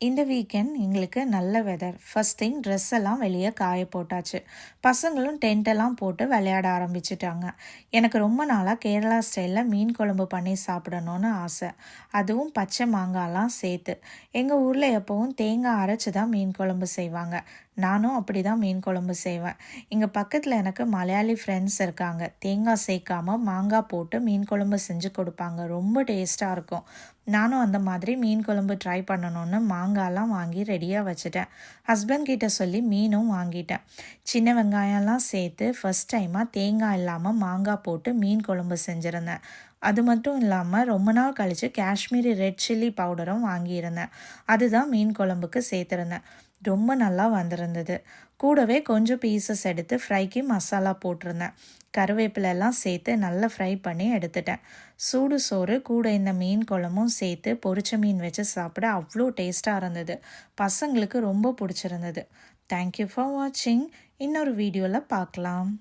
இந்த வீக்கெண்ட் எங்களுக்கு நல்ல வெதர். ஃபர்ஸ்ட் திங் ட்ரெஸ் எல்லாம் வெளியே காய போட்டாச்சு. பசங்களும் டென்ட் எல்லாம் போட்டு விளையாட ஆரம்பிச்சிட்டாங்க. எனக்கு ரொம்ப நாளாக கேரளா ஸ்டைலில் மீன் குழம்பு பண்ணி சாப்பிடணும்னு ஆசை. அதுவும் பச்சை மாங்காய்லாம் சேர்த்து. எங்கள் ஊரில் எப்போவும் தேங்காய் அரைச்சி தான் மீன் குழம்பு செய்வாங்க. நானும் அப்படி தான் மீன் குழம்பு செய்வேன். இங்கே பக்கத்தில் எனக்கு மலையாளி ஃப்ரெண்ட்ஸ் இருக்காங்க. தேங்காய் சேர்க்காம மாங்காய் போட்டு மீன் குழம்பு செஞ்சு கொடுப்பாங்க. ரொம்ப டேஸ்ட்டாக இருக்கும். நானும் அந்த மாதிரி மீன் குழம்பு ட்ரை பண்ணணும்னு மாங்காய்லாம் வாங்கி ரெடியாக வச்சுட்டேன். ஹஸ்பண்ட் கிட்ட சொல்லி மீனும் வாங்கிட்டேன். சின்ன வெங்காயம்லாம் சேர்த்து ஃபஸ்ட் டைமாக தேங்காய் இல்லாமல் மாங்காய் போட்டு மீன் குழம்பு செஞ்சுருந்தேன். அது மட்டும் இல்லாமல் ரொம்ப நாள் கழித்து காஷ்மீரி ரெட் சில்லி பவுடரும் வாங்கியிருந்தேன். அதுதான் மீன் குழம்புக்கு சேர்த்துருந்தேன். ரொம்ப நல்லா வந்திருந்தது. கூடவே கொஞ்சம் பீசஸ் எடுத்து ஃப்ரைக்கு மசாலா போட்டிருந்தேன். கருவேப்பிலெல்லாம் சேர்த்து நல்லா ஃப்ரை பண்ணி எடுத்துட்டேன். சூடு சோறு கூட இந்த மீன் குழம்பும் சேர்த்து பொரிச்ச மீன் வச்சு சாப்பிட அவ்வளோ டேஸ்ட்டாக இருந்தது. பசங்களுக்கு ரொம்ப பிடிச்சிருந்தது. தேங்க்யூ ஃபார் வாட்சிங். இன்னொரு வீடியோவில் பார்க்கலாம்.